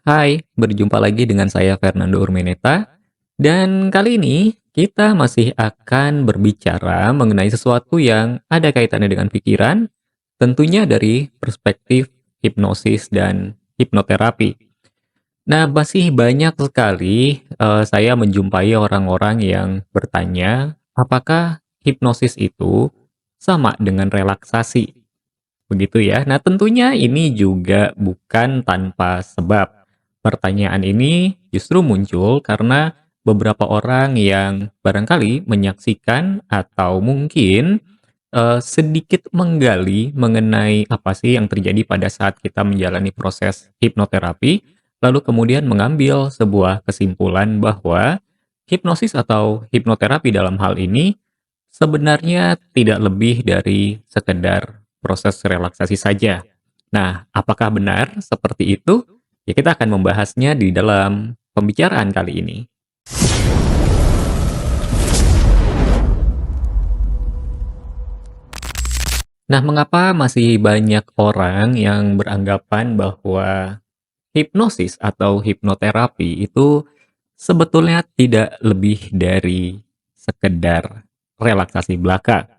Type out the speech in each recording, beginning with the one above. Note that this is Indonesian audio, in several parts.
Hai, berjumpa lagi dengan saya Fernando Urmeneta, dan kali ini kita masih akan berbicara mengenai sesuatu yang ada kaitannya dengan pikiran, tentunya dari perspektif hipnosis dan hipnoterapi. Nah, masih banyak sekali saya menjumpai orang-orang yang bertanya, apakah hipnosis itu sama dengan relaksasi? Begitu ya. Nah, tentunya ini juga bukan tanpa sebab. Pertanyaan ini justru muncul karena beberapa orang yang barangkali menyaksikan atau mungkin sedikit menggali mengenai apa sih yang terjadi pada saat kita menjalani proses hipnoterapi, lalu kemudian mengambil sebuah kesimpulan bahwa hipnosis atau hipnoterapi dalam hal ini sebenarnya tidak lebih dari sekedar proses relaksasi saja. Nah, apakah benar seperti itu? Ya, kita akan membahasnya di dalam pembicaraan kali ini. Nah, mengapa masih banyak orang yang beranggapan bahwa hipnosis atau hipnoterapi itu sebetulnya tidak lebih dari sekedar relaksasi belaka?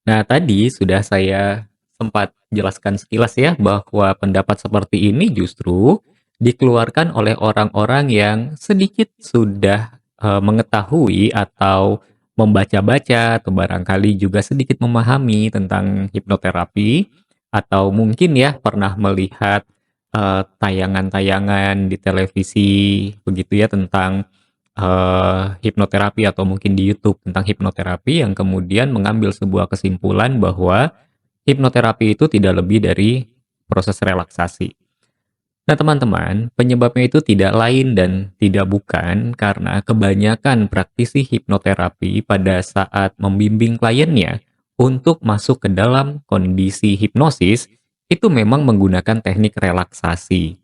Nah, tadi sudah saya sempat jelaskan sekilas ya bahwa pendapat seperti ini justru dikeluarkan oleh orang-orang yang sedikit sudah mengetahui atau membaca-baca atau barangkali juga sedikit memahami tentang hipnoterapi atau mungkin ya pernah melihat tayangan-tayangan di televisi begitu ya tentang hipnoterapi atau mungkin di YouTube tentang hipnoterapi yang kemudian mengambil sebuah kesimpulan bahwa hipnoterapi itu tidak lebih dari proses relaksasi. Nah, teman-teman, penyebabnya itu tidak lain dan tidak bukan karena kebanyakan praktisi hipnoterapi pada saat membimbing kliennya untuk masuk ke dalam kondisi hipnosis itu memang menggunakan teknik relaksasi.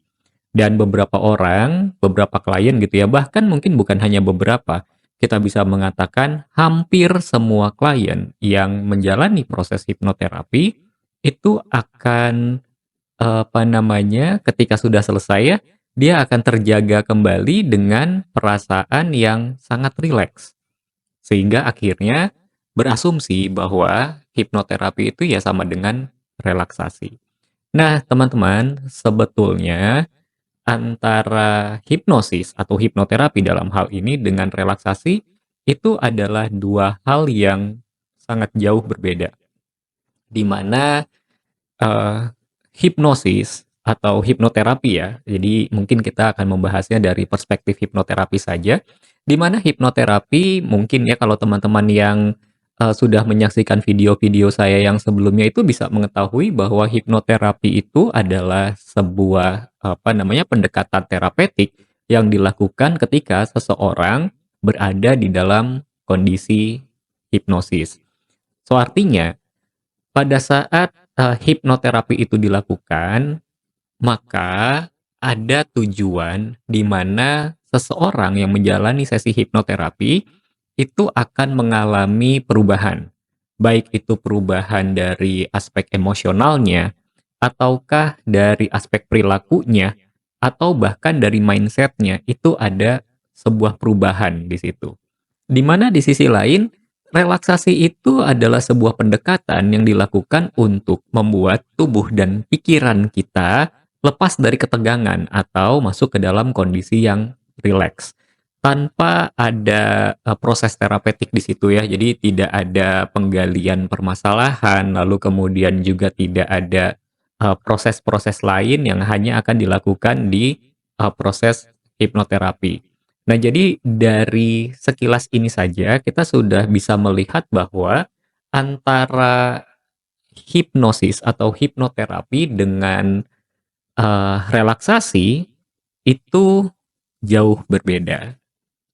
Dan beberapa orang, beberapa klien gitu ya, bahkan mungkin bukan hanya beberapa, kita bisa mengatakan hampir semua klien yang menjalani proses hipnoterapi itu akan apa namanya, ketika sudah selesai ya, dia akan terjaga kembali dengan perasaan yang sangat rileks. Sehingga akhirnya berasumsi bahwa hipnoterapi itu ya sama dengan relaksasi. Nah, teman-teman, sebetulnya antara hipnosis atau hipnoterapi dalam hal ini dengan relaksasi itu adalah dua hal yang sangat jauh berbeda. Di mana Eee, hipnosis atau hipnoterapi ya, jadi mungkin kita akan membahasnya dari perspektif hipnoterapi saja, di mana hipnoterapi mungkin ya kalau teman-teman yang, sudah menyaksikan video-video saya yang sebelumnya itu bisa mengetahui bahwa hipnoterapi itu adalah sebuah, apa namanya, pendekatan terapeutik yang dilakukan ketika seseorang berada di dalam kondisi hipnosis. So, artinya pada saat, hipnoterapi itu dilakukan, maka ada tujuan di mana seseorang yang menjalani sesi hipnoterapi itu akan mengalami perubahan. Baik itu perubahan dari aspek emosionalnya, ataukah dari aspek perilakunya, atau bahkan dari mindsetnya itu ada sebuah perubahan di situ. Di mana di sisi lain, relaksasi itu adalah sebuah pendekatan yang dilakukan untuk membuat tubuh dan pikiran kita lepas dari ketegangan atau masuk ke dalam kondisi yang rileks. Tanpa ada proses terapeutik di situ ya. Jadi tidak ada penggalian permasalahan, lalu kemudian juga tidak ada proses-proses lain yang hanya akan dilakukan di proses hipnoterapi. Nah, jadi dari sekilas ini saja kita sudah bisa melihat bahwa antara hipnosis atau hipnoterapi dengan, relaksasi itu jauh berbeda.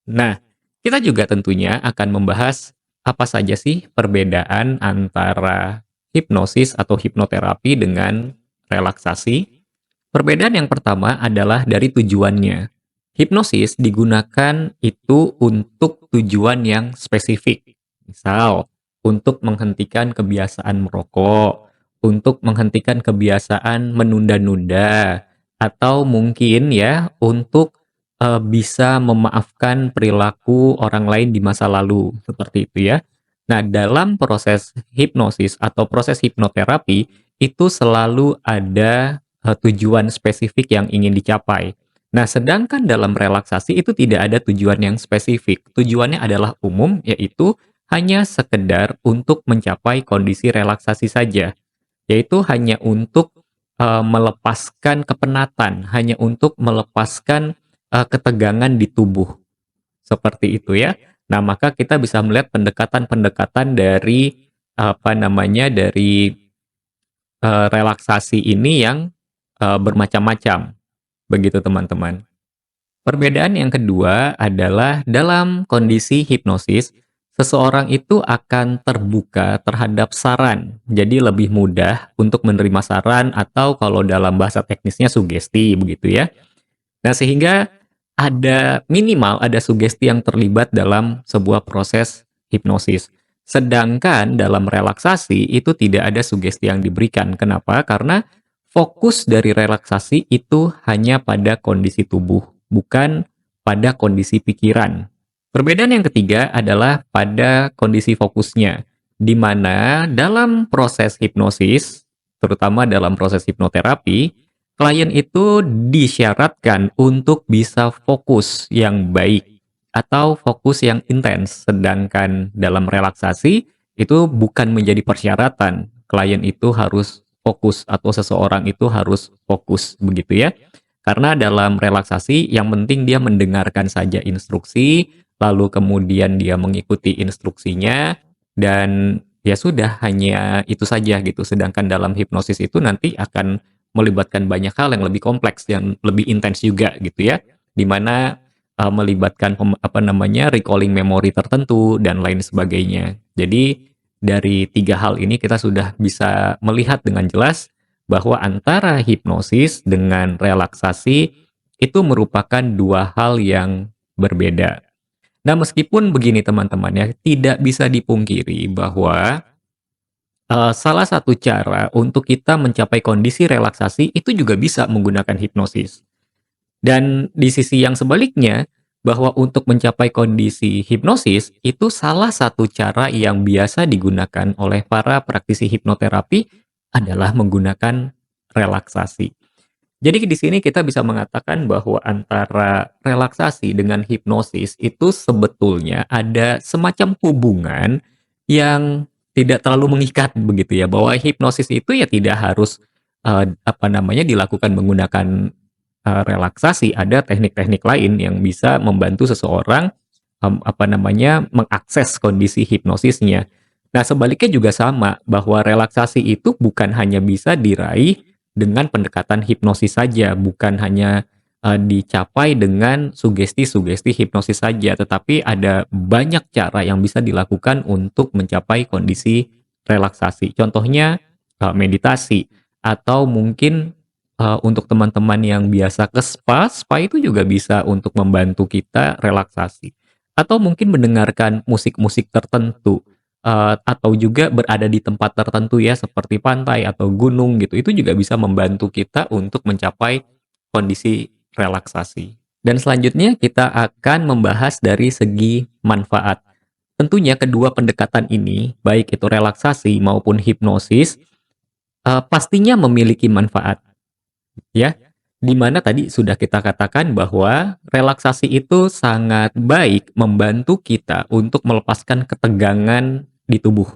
Nah, kita juga tentunya akan membahas apa saja sih perbedaan antara hipnosis atau hipnoterapi dengan relaksasi. Perbedaan yang pertama adalah dari tujuannya. Hipnosis digunakan itu untuk tujuan yang spesifik. Misal, untuk menghentikan kebiasaan merokok, untuk menghentikan kebiasaan menunda-nunda, atau mungkin ya untuk, bisa memaafkan perilaku orang lain di masa lalu, seperti itu ya. Nah, dalam proses hipnosis atau proses hipnoterapi, itu selalu ada, tujuan spesifik yang ingin dicapai. Nah, sedangkan dalam relaksasi itu tidak ada tujuan yang spesifik. Tujuannya adalah umum, yaitu hanya sekedar untuk mencapai kondisi relaksasi saja. Yaitu hanya untuk, melepaskan kepenatan, hanya untuk melepaskan, ketegangan di tubuh, seperti itu ya. Nah, maka kita bisa melihat pendekatan-pendekatan dari, apa namanya, dari, relaksasi ini yang, bermacam-macam, begitu teman-teman. Perbedaan yang kedua adalah dalam kondisi hipnosis, seseorang itu akan terbuka terhadap saran. Jadi lebih mudah untuk menerima saran atau kalau dalam bahasa teknisnya sugesti begitu ya. Nah, sehingga ada sugesti yang terlibat dalam sebuah proses hipnosis. Sedangkan dalam relaksasi itu tidak ada sugesti yang diberikan. Kenapa? Karena fokus dari relaksasi itu hanya pada kondisi tubuh, bukan pada kondisi pikiran. Perbedaan yang ketiga adalah pada kondisi fokusnya, di mana dalam proses hipnosis, terutama dalam proses hipnoterapi, klien itu disyaratkan untuk bisa fokus yang baik atau fokus yang intens, sedangkan dalam relaksasi itu bukan menjadi persyaratan. Klien itu harus fokus atau seseorang itu harus fokus begitu ya. Karena dalam relaksasi yang penting dia mendengarkan saja instruksi, lalu kemudian dia mengikuti instruksinya dan ya sudah hanya itu saja gitu. Sedangkan dalam hipnosis itu nanti akan melibatkan banyak hal yang lebih kompleks, yang lebih intens juga gitu ya, di mana, melibatkan apa namanya, recalling memori tertentu dan lain sebagainya. Jadi, dari 3 hal ini kita sudah bisa melihat dengan jelas bahwa antara hipnosis dengan relaksasi itu merupakan 2 hal yang berbeda. Nah, meskipun begini teman-teman ya, tidak bisa dipungkiri bahwa salah satu cara untuk kita mencapai kondisi relaksasi itu juga bisa menggunakan hipnosis. Dan di sisi yang sebaliknya, bahwa untuk mencapai kondisi hipnosis, itu salah satu cara yang biasa digunakan oleh para praktisi hipnoterapi adalah menggunakan relaksasi. Jadi di sini kita bisa mengatakan bahwa antara relaksasi dengan hipnosis itu sebetulnya ada semacam hubungan yang tidak terlalu mengikat begitu ya, bahwa hipnosis itu ya tidak harus, apa namanya, dilakukan menggunakan, relaksasi. Ada teknik-teknik lain yang bisa membantu seseorang, apa namanya, mengakses kondisi hipnosisnya. Nah, sebaliknya juga sama, bahwa relaksasi itu bukan hanya bisa diraih dengan pendekatan hipnosis saja, bukan hanya, dicapai dengan sugesti-sugesti hipnosis saja, tetapi ada banyak cara yang bisa dilakukan untuk mencapai kondisi relaksasi. Contohnya, meditasi atau mungkin, untuk teman-teman yang biasa ke spa, spa itu juga bisa untuk membantu kita relaksasi. Atau mungkin mendengarkan musik-musik tertentu, atau juga berada di tempat tertentu ya, seperti pantai atau gunung gitu, itu juga bisa membantu kita untuk mencapai kondisi relaksasi. Dan selanjutnya kita akan membahas dari segi manfaat. Tentunya kedua pendekatan ini, baik itu relaksasi maupun hipnosis, pastinya memiliki manfaat. Ya, di mana tadi sudah kita katakan bahwa relaksasi itu sangat baik membantu kita untuk melepaskan ketegangan di tubuh.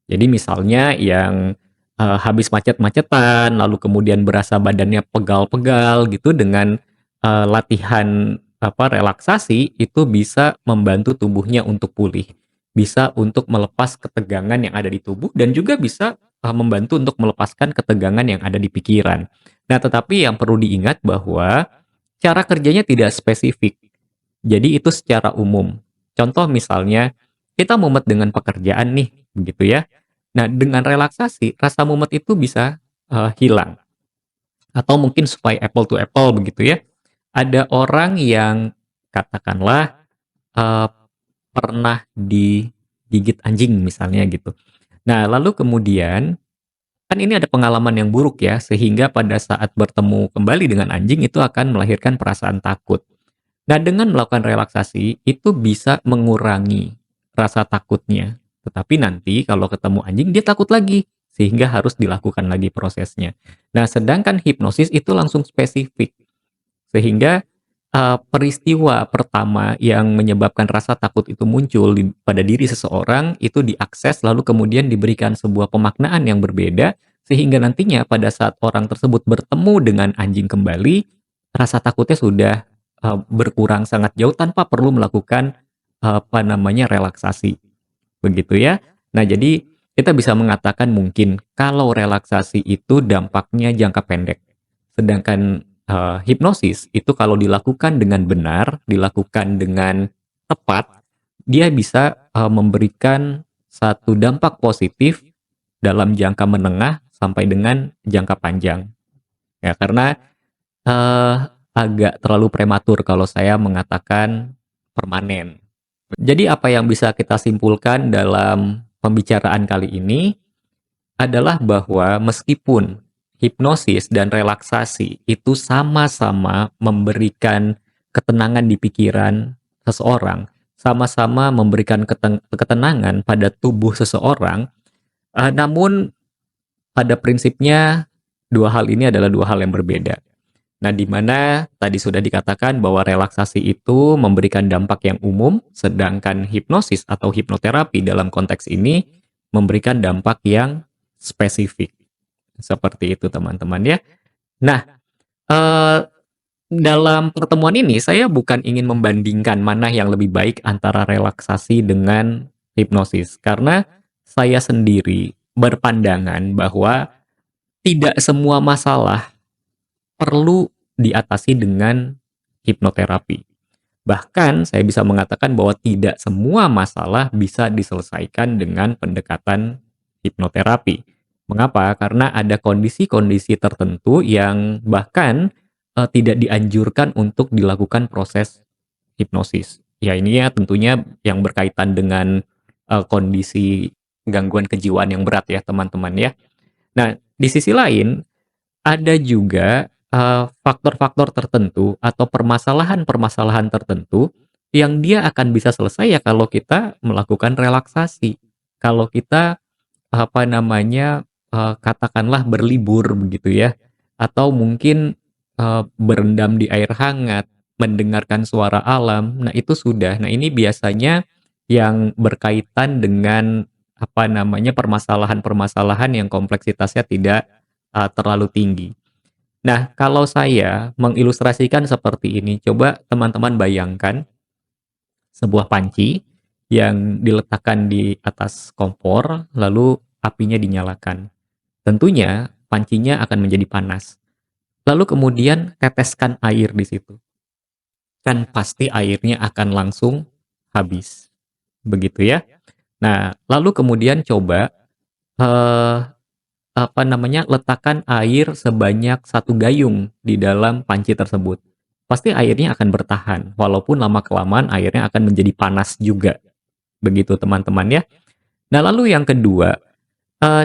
Jadi misalnya yang, habis macet-macetan, lalu kemudian berasa badannya pegal-pegal gitu dengan, latihan apa, relaksasi itu bisa membantu tubuhnya untuk pulih. Bisa untuk melepas ketegangan yang ada di tubuh dan juga bisa, membantu untuk melepaskan ketegangan yang ada di pikiran. Nah, tetapi yang perlu diingat bahwa cara kerjanya tidak spesifik. Jadi itu secara umum. Contoh misalnya, kita mumet dengan pekerjaan nih, begitu ya. Nah, dengan relaksasi, rasa mumet itu bisa, hilang. Atau mungkin supaya apple to apple begitu ya. Ada orang yang katakanlah, eee, pernah digigit anjing misalnya gitu. Nah, lalu kemudian kan ini ada pengalaman yang buruk ya, sehingga pada saat bertemu kembali dengan anjing itu akan melahirkan perasaan takut. Nah, dengan melakukan relaksasi itu bisa mengurangi rasa takutnya. Tetapi nanti kalau ketemu anjing dia takut lagi, sehingga harus dilakukan lagi prosesnya. Nah, sedangkan hipnosis itu langsung spesifik. Sehingga, peristiwa pertama yang menyebabkan rasa takut itu muncul pada diri seseorang, itu diakses lalu kemudian diberikan sebuah pemaknaan yang berbeda, sehingga nantinya pada saat orang tersebut bertemu dengan anjing kembali, rasa takutnya sudah, berkurang sangat jauh tanpa perlu melakukan, apa namanya, relaksasi, begitu ya. Nah, jadi kita bisa mengatakan mungkin kalau relaksasi itu dampaknya jangka pendek. Sedangkan, hipnosis itu kalau dilakukan dengan benar, dilakukan dengan tepat, dia bisa, memberikan satu dampak positif dalam jangka menengah sampai dengan jangka panjang. Ya, karena, eee, agak terlalu prematur kalau saya mengatakan permanen. Jadi apa yang bisa kita simpulkan dalam pembicaraan kali ini adalah bahwa meskipun hipnosis dan relaksasi itu sama-sama memberikan ketenangan di pikiran seseorang, sama-sama memberikan ketenangan pada tubuh seseorang, namun pada prinsipnya dua hal ini adalah dua hal yang berbeda. Nah, di mana tadi sudah dikatakan bahwa relaksasi itu memberikan dampak yang umum, sedangkan hipnosis atau hipnoterapi dalam konteks ini memberikan dampak yang spesifik. Seperti itu teman-teman ya. Nah, eee, dalam pertemuan ini saya bukan ingin membandingkan mana yang lebih baik antara relaksasi dengan hipnosis, karena saya sendiri berpandangan bahwa tidak semua masalah perlu diatasi dengan hipnoterapi. Bahkan saya bisa mengatakan bahwa tidak semua masalah bisa diselesaikan dengan pendekatan hipnoterapi. Mengapa? Karena ada kondisi-kondisi tertentu yang bahkan, tidak dianjurkan untuk dilakukan proses hipnosis. Ya ini ya tentunya yang berkaitan dengan, kondisi gangguan kejiwaan yang berat ya teman-teman ya. Nah, di sisi lain ada juga, faktor-faktor tertentu atau permasalahan-permasalahan tertentu yang dia akan bisa selesai ya kalau kita melakukan relaksasi. Kalau kita, apa namanya, katakanlah berlibur begitu ya, atau mungkin, berendam di air hangat, mendengarkan suara alam, nah itu sudah. Nah ini biasanya yang berkaitan dengan, apa namanya, permasalahan-permasalahan yang kompleksitasnya tidak, terlalu tinggi. Nah, kalau saya mengilustrasikan seperti ini, coba teman-teman bayangkan sebuah panci yang diletakkan di atas kompor, lalu apinya dinyalakan. Tentunya pancinya akan menjadi panas. Lalu kemudian teteskan air di situ. Kan pasti airnya akan langsung habis. Begitu ya. Nah, lalu kemudian coba eh, apa namanya, letakkan air sebanyak satu gayung di dalam panci tersebut. Pasti airnya akan bertahan, walaupun lama-kelamaan airnya akan menjadi panas juga. Begitu teman-teman ya. Nah lalu yang kedua,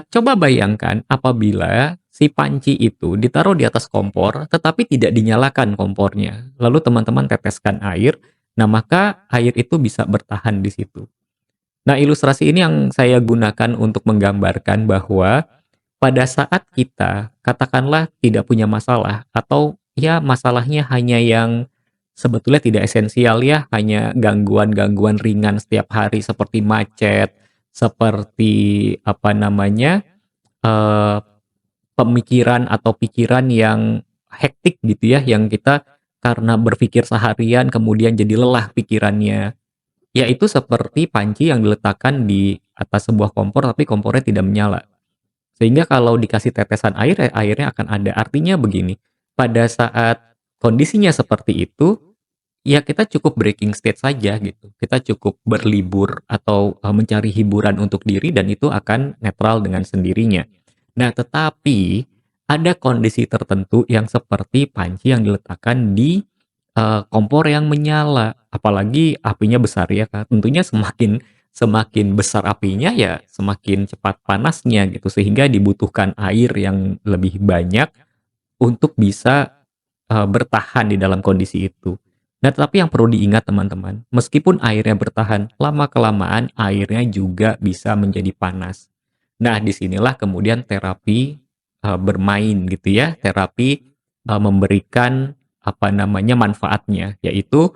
coba bayangkan apabila si panci itu ditaruh di atas kompor, tetapi tidak dinyalakan kompornya. Lalu teman-teman teteskan air, nah maka air itu bisa bertahan di situ. Nah ilustrasi ini yang saya gunakan untuk menggambarkan bahwa pada saat kita katakanlah tidak punya masalah atau ya masalahnya hanya yang sebetulnya tidak esensial ya, hanya gangguan-gangguan ringan setiap hari seperti macet, seperti apa namanya, eee, pemikiran atau pikiran yang hektik gitu ya, yang kita karena berpikir seharian kemudian jadi lelah pikirannya. Ya itu seperti panci yang diletakkan di atas sebuah kompor tapi kompornya tidak menyala. Sehingga kalau dikasih tetesan air, airnya akan ada. Artinya begini, pada saat kondisinya seperti itu, ya kita cukup breaking state saja gitu. Kita cukup berlibur atau, mencari hiburan untuk diri dan itu akan netral dengan sendirinya. Nah, tetapi ada kondisi tertentu yang seperti panci yang diletakkan di, kompor yang menyala, apalagi apinya besar ya Kak. Tentunya semakin semakin besar apinya ya semakin cepat panasnya gitu, sehingga dibutuhkan air yang lebih banyak untuk bisa, bertahan di dalam kondisi itu. Nah, tetapi yang perlu diingat teman-teman, meskipun airnya bertahan, lama-kelamaan airnya juga bisa menjadi panas. Nah, disinilah kemudian terapi, bermain gitu ya, terapi, memberikan, apa namanya, manfaatnya, yaitu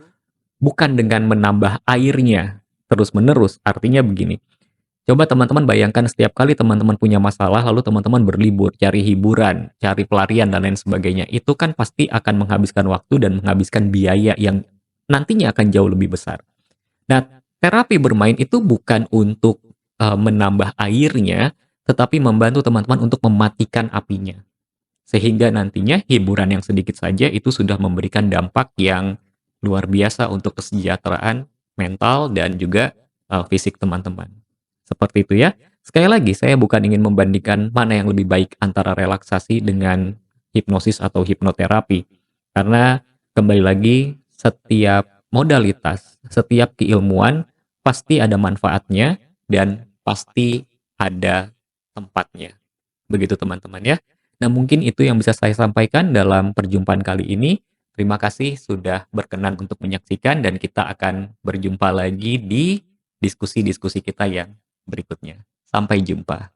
bukan dengan menambah airnya terus-menerus. Artinya begini, coba teman-teman bayangkan setiap kali teman-teman punya masalah, lalu teman-teman berlibur, cari hiburan, cari pelarian dan lain sebagainya. Itu kan pasti akan menghabiskan waktu dan menghabiskan biaya yang nantinya akan jauh lebih besar. Nah, terapi bermain itu bukan untuk, menambah airnya, tetapi membantu teman-teman untuk mematikan apinya. Sehingga nantinya hiburan yang sedikit saja itu sudah memberikan dampak yang luar biasa untuk kesejahteraan mental dan juga, fisik teman-teman. Seperti itu ya. Sekali lagi saya bukan ingin membandingkan mana yang lebih baik antara relaksasi dengan hipnosis atau hipnoterapi. Karena kembali lagi setiap modalitas, setiap keilmuan pasti ada manfaatnya dan pasti ada tempatnya. Begitu teman-teman ya. Nah, mungkin itu yang bisa saya sampaikan dalam perjumpaan kali ini. Terima kasih sudah berkenan untuk menyaksikan dan kita akan berjumpa lagi di diskusi-diskusi kita yang berikutnya. Sampai jumpa.